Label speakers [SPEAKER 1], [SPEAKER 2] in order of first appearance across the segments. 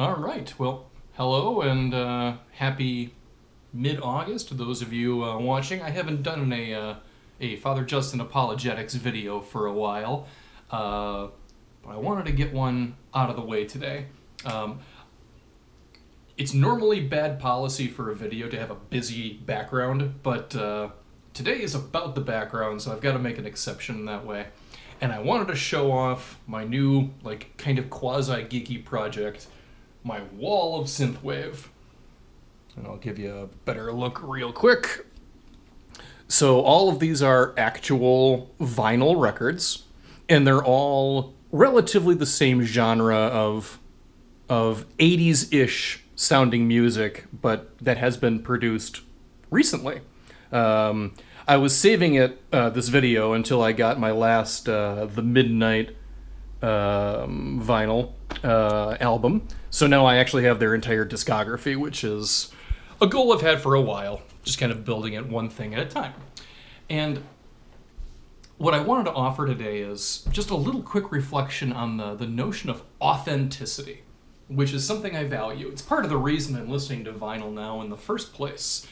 [SPEAKER 1] All right. Well, hello and happy mid-August to those of you watching. I haven't done a Father Justin apologetics video for a while, but I wanted to get one out of the way today. Um, it's normally bad policy for a video to have a busy background, but today is about the background, so I've got to make an exception in that way. And I wanted to show off my new, kind of quasi-geeky project, my Wall of Synthwave. And I'll give you a better look real quick. So all of these are actual vinyl records, and they're all relatively the same genre of 80s-ish sounding music, but that has been produced recently. I was saving this video until I got my last The Midnight vinyl album. So now I actually have their entire discography, which is a goal I've had for a while, just kind of building it one thing at a time. And what I wanted to offer today is just a little quick reflection on the notion of authenticity, which is something I value. It's part of the reason I'm listening to vinyl now in the first place.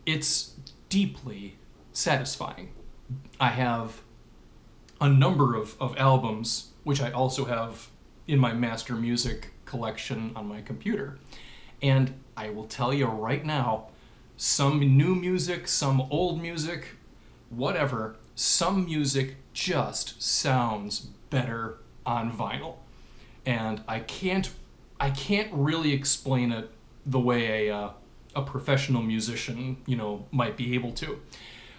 [SPEAKER 1] It's deeply satisfying. I have a number of albums, which I also have in my master music collection on my computer. And I will tell you right now, some new music, some old music, whatever, some music just sounds better on vinyl. And I can't really explain it the way a professional musician, might be able to.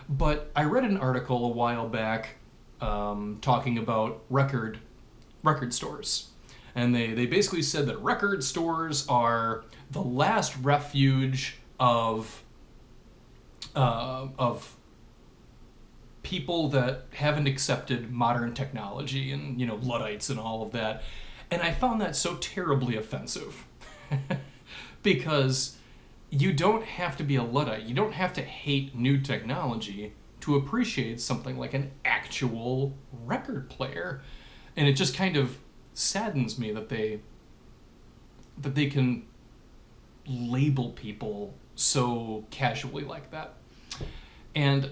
[SPEAKER 1] But I read an article a while back talking about record stores. And they basically said that record stores are the last refuge of people that haven't accepted modern technology and, Luddites and all of that. And I found that so terribly offensive. Because you don't have to be a Luddite. You don't have to hate new technology to appreciate something like an actual record player. And it just kind of saddens me that they can label people so casually like that. And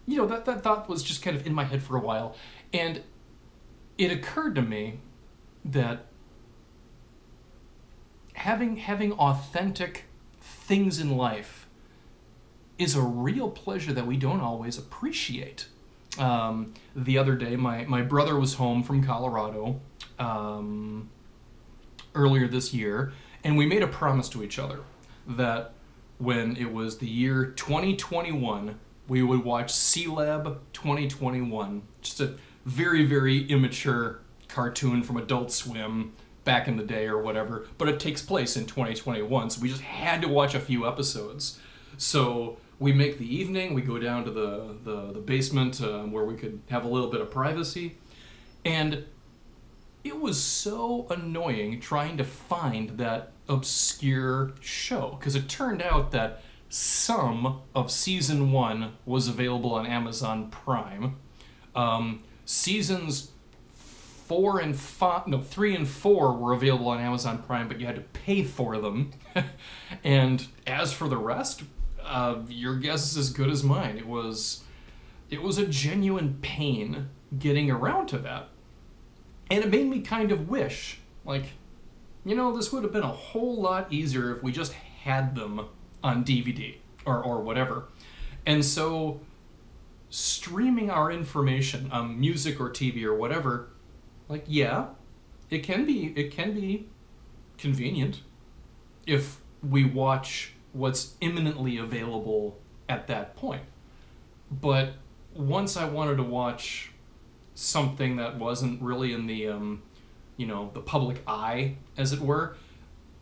[SPEAKER 1] that thought was just kind of in my head for a while, and it occurred to me that having authentic things in life is a real pleasure that we don't always appreciate. The other day, my brother was home from Colorado earlier this year, and we made a promise to each other that when it was the year 2021, we would watch C-Lab 2021, just a very, very immature cartoon from Adult Swim back in the day or whatever, but it takes place in 2021, so we just had to watch a few episodes. So we make the evening, we go down to the basement where we could have a little bit of privacy, and it was so annoying trying to find that obscure show, because it turned out that some of season 1 was available on Amazon Prime. Seasons 3 and 4 were available on Amazon Prime, but you had to pay for them. And as for the rest, your guess is as good as mine. It was a genuine pain getting around to that. And it made me kind of wish, this would have been a whole lot easier if we just had them on DVD or whatever. And so streaming our information on music or TV or whatever, it can be convenient if we watch what's imminently available at that point. But once I wanted to watch something that wasn't really in the the public eye, as it were,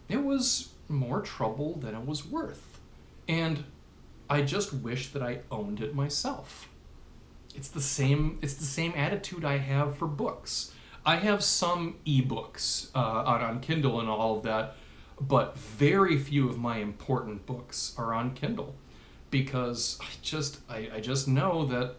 [SPEAKER 1] it was more trouble than it was worth. And I just wish that I owned it myself. It's the same attitude I have for books. I have some ebooks out on Kindle and all of that, but very few of my important books are on Kindle, because I just know that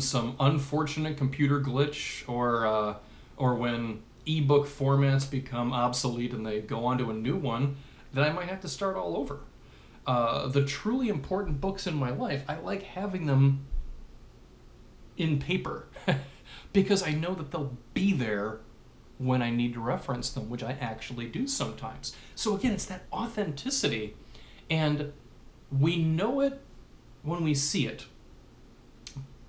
[SPEAKER 1] some unfortunate computer glitch or when ebook formats become obsolete and they go on to a new one, then I might have to start all over. The truly important books in my life, I like having them in paper because I know that they'll be there when I need to reference them, which I actually do sometimes. So again, it's that authenticity, and we know it when we see it,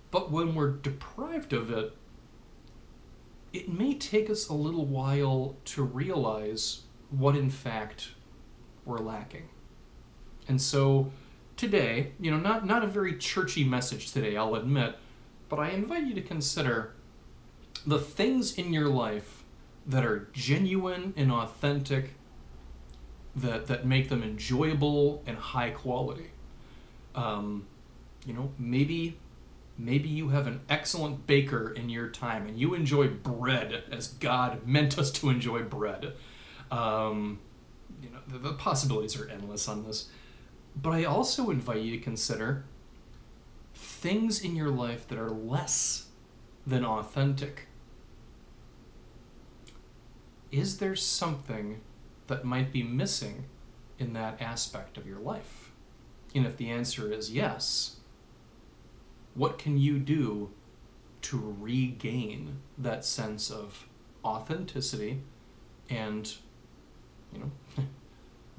[SPEAKER 1] but when we're deprived of it, it may take us a little while to realize what in fact we're lacking. And so today, not a very churchy message today, I'll admit, but I invite you to consider the things in your life that are genuine and authentic, that make them enjoyable and high quality. Maybe you have an excellent baker in your time and you enjoy bread as God meant us to enjoy bread. The possibilities are endless on this. But I also invite you to consider things in your life that are less than authentic. Is there something that might be missing in that aspect of your life? And if the answer is yes, what can you do to regain that sense of authenticity and,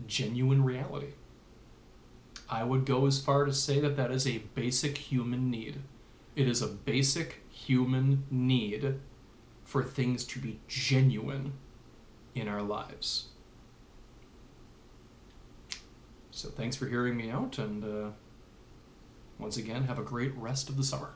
[SPEAKER 1] genuine reality? I would go as far to say that that is a basic human need. It is a basic human need for things to be genuine in our lives. So thanks for hearing me out, and once again, have a great rest of the summer.